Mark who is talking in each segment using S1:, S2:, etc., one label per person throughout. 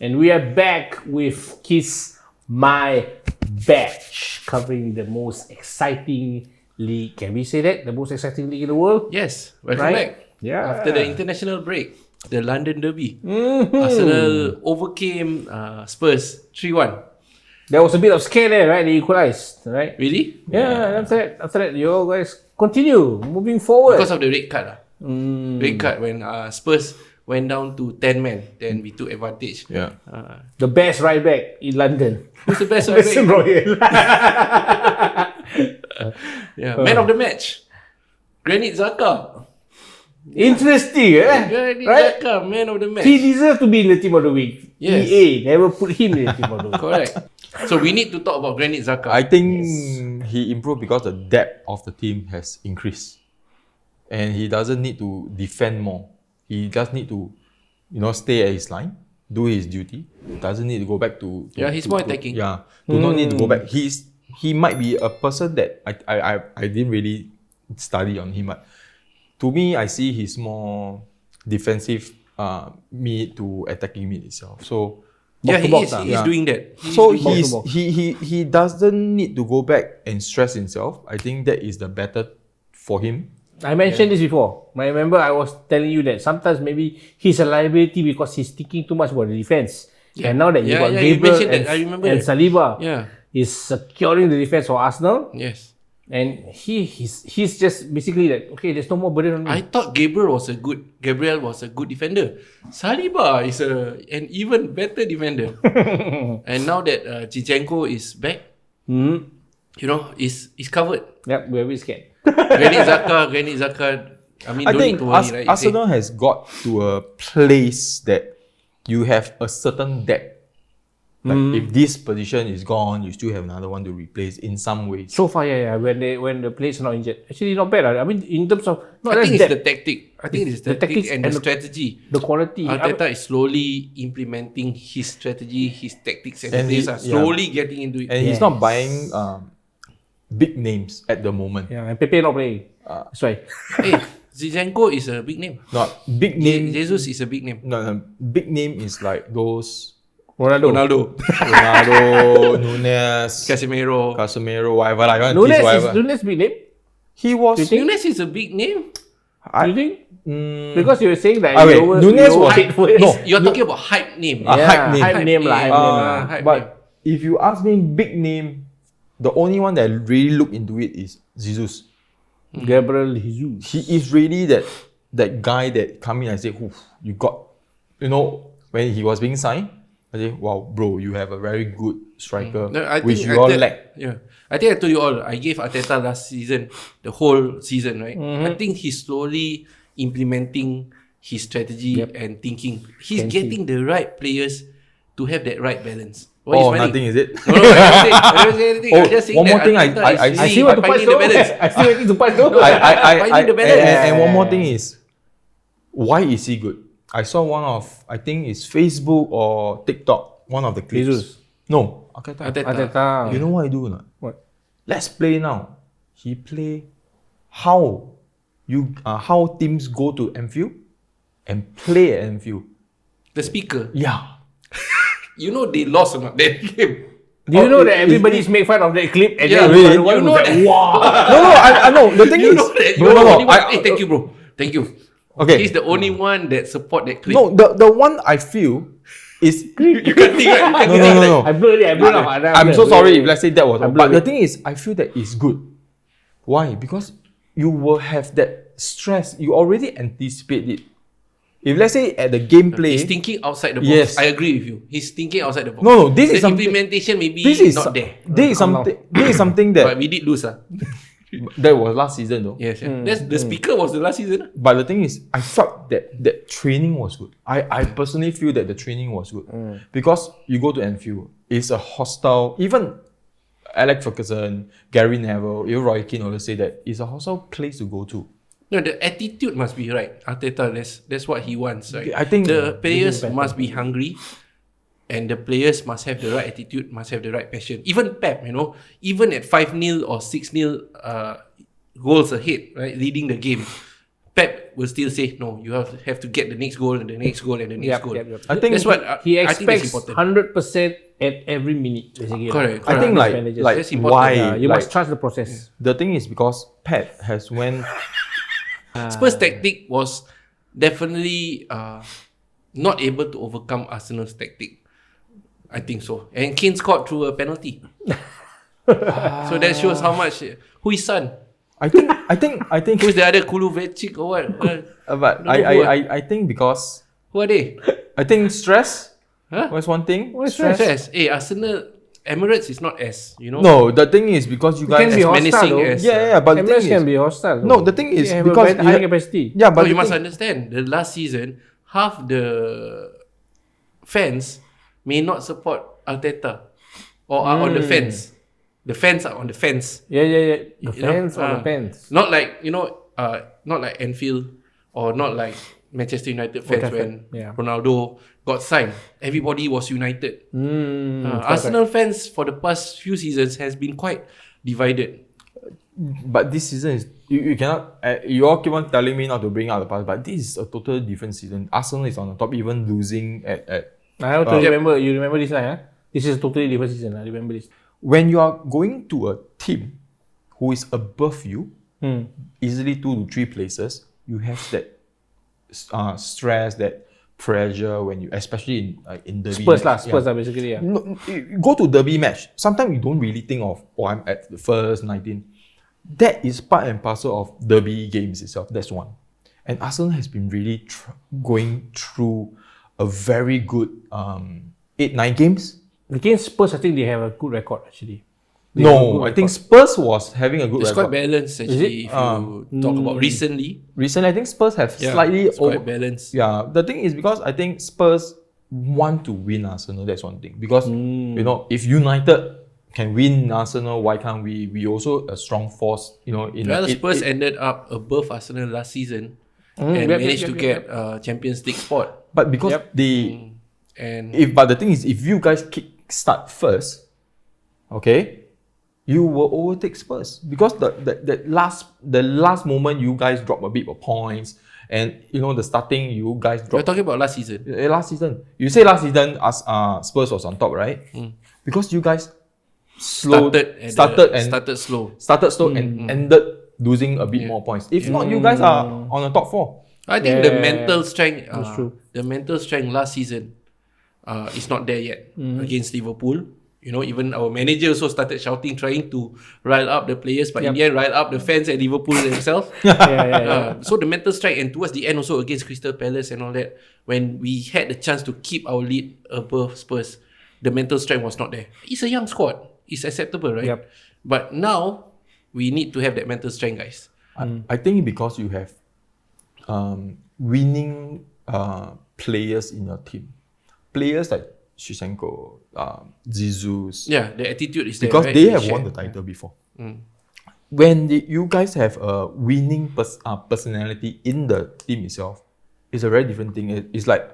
S1: And we are back with Kiss My Batch, covering the most exciting league. Can we say that? The most exciting league in the world?
S2: Yes, welcome
S1: Right?
S2: back.
S1: Yeah.
S2: After the international break, the London Derby. Arsenal overcame Spurs 3-1.
S1: There was a bit of scare there, right? They equalized, right?
S2: Really?
S1: Yeah, after that, you guys continue moving forward.
S2: Because of the red card. Red card when Spurs went down to 10 men, then we took advantage.
S3: Yeah.
S1: The best right back in London.
S2: Who's the best right
S1: Mason
S2: back?
S1: Royal.
S2: Yeah, man of the match. Granit Xhaka.
S1: Interesting, eh?
S2: Granit
S1: Right?
S2: Xhaka, man of the match.
S1: He deserves to be in the team of the week.
S2: Yes.
S1: EA never put him in the team of the week.
S2: Correct. So we need to talk about Granit Xhaka.
S3: I think he improved because the depth of the team has increased. And he doesn't need to defend more. He just need to, stay at his line, do his duty. Doesn't need to go back to
S2: he's more attacking.
S3: Do not need to go back. He might be a person that I didn't really study on him, but to me I see he's more defensive mid to attacking mid itself. So
S2: Yeah, he
S1: box
S2: is.
S1: to box,
S2: He's doing that.
S3: so
S1: box to
S3: he's
S1: box.
S3: he doesn't need to go back and stress himself. I think that is the better for him.
S1: I mentioned this before. I remember I was telling you that sometimes maybe he's a liability because he's thinking too much about the defense.
S2: Yeah.
S1: And now that you
S2: Yeah,
S1: got
S2: yeah, you
S1: Gabriel
S2: mentioned that. I remember
S1: and
S2: that.
S1: Saliba
S2: Yeah.
S1: is securing the defense for Arsenal,
S2: Yes.
S1: and he's just basically like, okay, there's no more burden on me.
S2: I thought Gabriel was a good defender. Saliba is an even better defender. And now that Zinchenko is back, is covered.
S1: Yep, we're a bit scared.
S2: Granit Xhaka. I mean,
S3: I
S2: don't
S3: think
S2: need to worry, right?
S3: Arsenal has got to a place that you have a certain depth. Like if this position is gone, you still have another one to replace in some ways.
S1: So far, yeah. When the players are not injured, actually not bad. I mean, in terms of not
S2: I think
S1: just
S2: it's
S1: depth,
S2: the tactic. I think it's
S1: the
S2: the tactics
S1: tactics
S2: and the
S1: and the-
S2: strategy.
S1: the quality.
S2: Arteta is slowly implementing his strategy, his tactics, and the
S3: And
S2: players
S3: he-
S2: are slowly getting into it.
S3: And he's
S1: Yes.
S3: not buying big names at the moment.
S1: Yeah, and Pepe not playing. That's why.
S2: Hey, Zinchenko is a big name.
S3: Not big name.
S2: Jesus is a big name.
S3: No, big name is like those
S1: Ronaldo.
S3: Ronaldo, Nunes,
S2: Casemiro.
S3: whatever. I want to tease whatever.
S1: Nunes big name.
S3: He was.
S1: You think?
S2: Nunes is a big name.
S1: Do you think? Because you were saying that
S3: Okay,
S1: lower,
S3: Nunes
S1: lower
S3: was-
S1: height for it.
S3: no.
S2: You're talking about hype name.
S3: hype name.
S1: Hype name lah. Hype name lah.
S2: hype name.
S3: But if you ask me big name, the only one that really look into it is Jesus.
S1: Gabriel Jesus.
S3: He is really that guy that come in and say, "Oof, you got," when he was being signed, I say, "Wow, bro, you have a very good striker,
S2: No, I
S3: which
S2: think
S3: you all lack."
S2: Yeah, I think I told you all. I gave Arteta last season, the whole season, right? I think he's slowly implementing his strategy and thinking. He's
S1: Can
S2: getting the right players to have that right balance. What
S3: Oh,
S2: is funny?
S3: nothing is it?
S2: No, I don't say anything.
S3: Oh,
S2: I'm just saying
S3: one more
S2: that
S3: thing
S2: Arteta
S3: I
S2: is
S1: I
S2: really
S1: see what to punch
S2: finding the balance.
S1: I still waiting to punch though.
S2: Finding the balance.
S3: And one more thing is, why is he good? I saw one of, I think it's Facebook or TikTok, one of the clips.
S1: Jesus.
S3: No, Arteta.
S1: Arteta.
S3: You know what I do or not?
S1: What?
S3: Let's play now. He play how teams go to Anfield and play at Anfield.
S2: The speaker.
S3: Yeah.
S2: You know they lost or not that game.
S1: Do you know that everybody's make fun of that clip and
S2: Yeah,
S1: then
S2: really?
S1: the one
S2: You
S1: was
S2: know
S1: like,
S2: that.
S1: wow.
S3: I know. The thing
S2: You
S3: is,
S2: know that.
S3: no,
S2: You're
S3: no,
S2: the
S3: no.
S2: only one. Hey, thank you, bro. Thank you.
S3: Okay.
S2: He's the only one that support that clip.
S3: No, the one I feel is
S2: You can't think, right? You can't think
S3: no.
S1: I blew it.
S3: I'm so sorry if let's say that was
S1: I
S3: wrong. But
S1: blew
S3: the
S1: it.
S3: thing is, I feel that it's good. Why? Because you will have that stress. You already anticipate it. If let's say at the gameplay,
S2: He's thinking outside the box.
S3: Yes.
S2: I agree with you. He's thinking outside the box.
S3: No, this
S2: the
S3: is something-
S2: implementation maybe
S3: this is
S2: not there.
S3: This is something. This is something
S2: But
S3: that
S2: we did lose.
S3: that was last season though.
S2: Yes, yeah. That's the speaker was the last season.
S3: But the thing is, I felt that training was good. I personally feel that the training was good because you go to Anfield, it's a hostile. Even Alex Ferguson, Gary Neville, even Roy Keane always say that it's a hostile place to go to.
S2: No, the attitude must be right. Arteta, that's what he wants, right?
S3: I think
S2: the players
S1: better.
S2: must be hungry, and the players must have the right attitude, must have the right passion. Even Pep, even at 5-0 or 6-0 goals ahead, right, leading the game, Pep will still say, no, you have to get the next goal and the next goal and the next goal.
S3: I think
S2: That's what
S1: He
S2: I think that's
S1: expects
S2: important.
S1: 100% at every minute, basically.
S2: Correct.
S3: I think like
S2: That's important.
S3: why
S1: You
S3: like,
S1: must trust the process.
S3: the thing is because Pep has went
S2: Spurs' tactic was definitely not able to overcome Arsenal's tactic. I think so. And Kane scored through a penalty. So that shows how much. Who is Son?
S3: I think
S2: Who's the other Kuluvecic or what?
S3: but
S2: Don't know who
S3: I think because
S2: Who are they?
S3: I think stress
S2: Huh?
S3: was one thing.
S2: Stress. Hey, Arsenal Emirates is not as,
S3: No, the thing is because you
S1: It can
S3: guys
S1: be
S2: as
S1: hostile
S2: menacing
S1: though.
S2: as.
S3: yeah, but the
S1: MLS
S3: thing
S1: can
S3: is,
S1: be hostile.
S3: no, the thing is
S1: they have
S3: because
S1: a high capacity.
S3: yeah, but
S2: But you
S3: the
S2: must
S3: thing-
S2: understand, the last season, half the fans may not support Arteta or are on the fence. The fans are on the fence.
S1: Yeah. The
S2: You know,
S1: fans on the fence.
S2: Not like, not like Anfield or not like Manchester United fans when
S1: yeah.
S2: Ronaldo got signed. Everybody was united.
S1: Correct.
S2: Arsenal fans for the past few seasons has been quite divided.
S3: But this season is you cannot. You all keep on telling me not to bring out the past, but this is a totally different season. Arsenal is on the top, even losing at
S1: I have to remember. You remember this line, huh? This is a totally different season. I remember this.
S3: when you are going to a team who is above you, easily 2 to 3 places, you have that stress, that pressure when you, especially in derby.
S1: Spurs
S3: match.
S1: Spurs basically. Yeah.
S3: No, you go to derby match. Sometimes you don't really think of, I'm at the first 19. That is part and parcel of derby games itself. That's one. And Arsenal has been really going through a very good 8-9 games.
S1: Against Spurs, I think they have a good record actually. They have a
S3: No,
S1: good
S3: I think
S1: record.
S3: Spurs was having a good
S2: It's quite
S3: record.
S2: balanced actually. If you talk about recently,
S3: Recently, I think Spurs have slightly
S2: it's quite balanced.
S3: Yeah, the thing is because I think Spurs want to win Arsenal. That's one thing. Because if United can win Arsenal, why can't we? We also a strong force.
S2: Well, Spurs ended up above Arsenal last season and managed to get Champions League spot.
S3: But because
S2: And
S3: but the thing is, if you guys start first, okay, you will overtake Spurs because the last moment you guys drop a bit of points, and the starting you guys
S2: we're
S3: drop
S2: talking about last season.
S3: last season. You say last season as Spurs was on top, right? Because you guys started slow and ended losing a bit more points. If not, you guys are on the top 4.
S2: I think the mental strength,
S1: true.
S2: the mental strength last season is not there yet against Liverpool. Even our manager also started shouting, trying to rile up the players, but in the end, rile up the fans at Liverpool themselves. So the mental strength, and towards the end also against Crystal Palace and all that, when we had the chance to keep our lead above Spurs, the mental strength was not there. It's a young squad. It's acceptable, right?
S1: Yep.
S2: But now, we need to have that mental strength, guys.
S3: I think because you have winning players in your team, players like Shevchenko, Jesus,
S2: Yeah, the attitude is there,
S3: because
S2: right?
S3: they have
S2: share.
S3: won the title before. When you guys have a winning personality in the team itself, it's a very different thing. It's like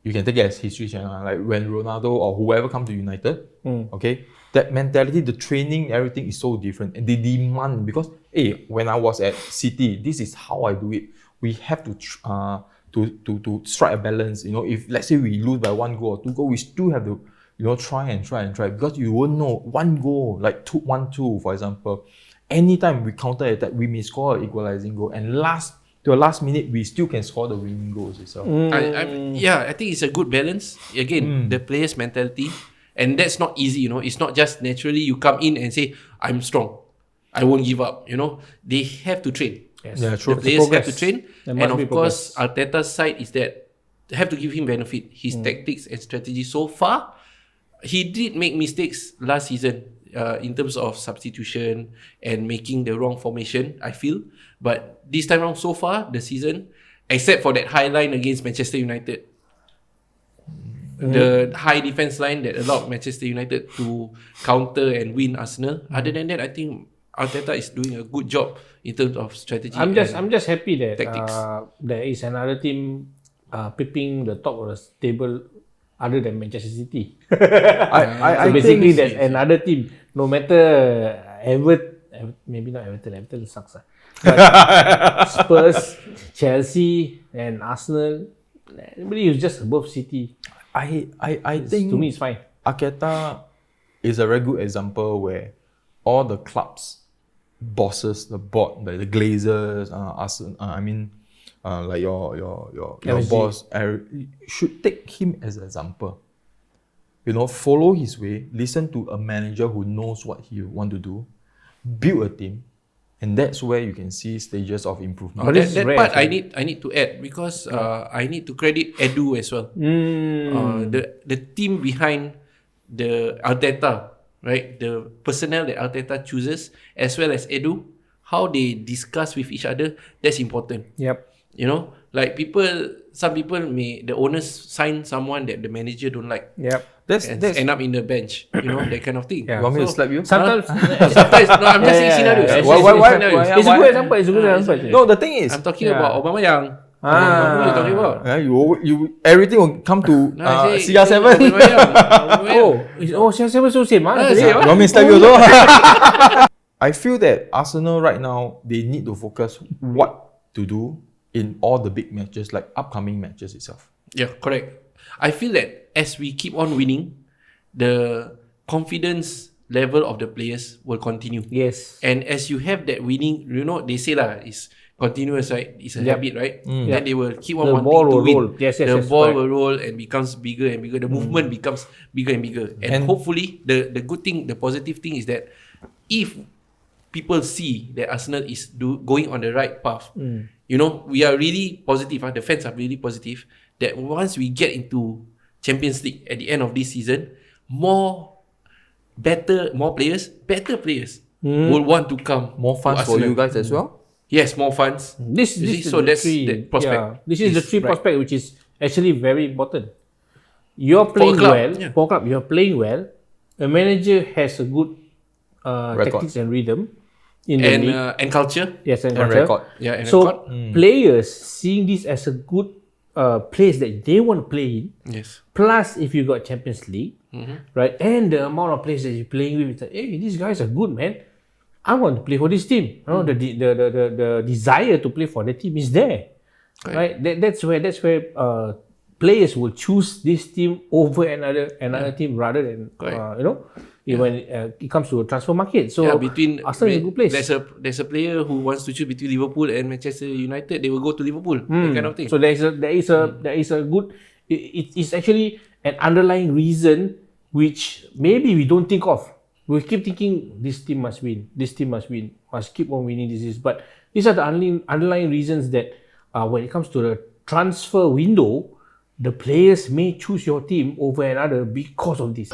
S3: you can take it as history channel. Like when Ronaldo or whoever come to United, okay, that mentality, the training, everything is so different, and they demand because when I was at City, this is how I do it. We have to strike a balance. If let's say we lose by 1 goal or 2 goals, we still have to try because you won't know 1 goal like 1-2 for example. Anytime we counter attack, we may score an equalizing goal, and to the last minute we still can score the winning goals itself.
S2: I think it's a good balance. Again, the player's mentality, and that's not easy. It's not just naturally you come in and say I'm strong, I won't give up. They have to train.
S1: Yes.
S3: Yeah, true.
S2: The players have to train,
S1: There
S2: and
S1: must
S2: of
S1: be
S2: course, Arteta's side is that they have to give him benefit. His tactics and strategy so far, he did make mistakes last season in terms of substitution and making the wrong formation, I feel. But this time around, so far, the season, except for that high line against Manchester United, the high defense line that allowed Manchester United to counter and win Arsenal. Other than that, I think Arteta is doing a good job in terms of strategy.
S1: I'm just happy that
S2: tactics.
S1: There is another team peeping the top of the table other than Manchester City.
S3: I
S1: So basically,
S3: think
S1: that another team, no matter maybe not Everton sucks. But Spurs, Chelsea, and Arsenal, everybody is just above City.
S3: I think
S1: To me, it's fine.
S3: Arteta is a very good example where all the clubs, bosses, the board, the Glazers, like your
S1: MSG.
S3: boss, should take him as an example. You know, follow his way, listen to a manager who knows what he want to do, build a team, and that's where you can see stages of improvement.
S1: But this is
S2: That
S1: rare,
S2: part I
S1: actually.
S2: need to add because I need to credit Edu as well. The team behind the Arteta, right? The personnel that Arteta chooses, as well as Edu, how they discuss with each other, that's important.
S1: Yep.
S2: You know, like some people the owners sign someone that the manager don't like,
S1: Yep.
S3: That's
S2: and end up in the bench. You know, that kind of thing.
S1: Yeah.
S3: you want me to
S2: So,
S3: slap you?
S1: Sometimes.
S2: Sometimes, no, I'm just saying scenarios. I'm
S3: Why-
S2: just
S3: why-
S2: saying
S3: why-
S2: scenarios.
S3: why-
S1: It's a good example. It's a good example. actually.
S3: No, the thing is,
S2: I'm talking
S1: Yeah.
S2: about Aubameyang. Who are you talking about?
S3: you everything will come to
S2: No, I say
S3: CR7.
S2: Aubameyang.
S1: Siapa so same ah?
S2: Same,
S3: You want me to slap you also? I feel that Arsenal right now, they need to focus what to do in all the big matches, like upcoming matches itself.
S2: Yeah, correct. I feel that as we keep on winning, the confidence level of the players will continue.
S1: Yes.
S2: And as you have that winning, you know, they say it's continuous, right? It's a
S1: Yep.
S2: habit, right?
S3: Mm.
S2: Then they will keep on
S1: The
S2: wanting
S1: ball
S2: to
S1: will
S2: win.
S1: roll. Yes,
S2: the ball
S1: correct.
S2: will roll and becomes bigger and bigger. The movement becomes bigger and bigger. And hopefully, the good thing, the positive thing is that if people see that Arsenal is going on the right path, you know, we are really positive. The fans are really positive that once we get into Champions League at the end of this season, better players will want to come.
S3: More funds
S2: to
S3: for
S2: Arsenal.
S3: you guys as well.
S2: Yes, more funds.
S1: This
S2: You see,
S1: is
S2: so
S1: the
S2: that's
S1: three,
S2: the prospect.
S1: Yeah, this is the
S2: Is
S1: three
S2: right.
S1: prospect which is actually very important. You're playing
S2: club,
S1: well,
S2: yeah.
S1: for a club, you're playing well. A manager has a good
S3: Record.
S1: tactics and rhythm in the league.
S2: And culture.
S1: Yes, and
S3: And
S1: culture.
S3: record.
S2: Yeah, and
S1: So
S2: record.
S1: players seeing this as a good place that they want to play in.
S2: Yes.
S1: Plus, if you got Champions League, right, and the amount of players that you're playing with, it's like, hey, these guys are good, man. I want to play for this team. You know, the desire to play for the team is there, right? That's where players will choose this team over another team rather than when it comes to a transfer market. So
S2: between
S1: Arsenal is a good place.
S2: There's a player who wants to choose between Liverpool and Manchester United. They will go to Liverpool. That kind of thing.
S1: So there is a good. It's actually an underlying reason which maybe we don't think of. We keep thinking this team must win. This team must win. Must keep on winning. But these are the underlying reasons that when it comes to the transfer window, the players may choose your team over another because of this.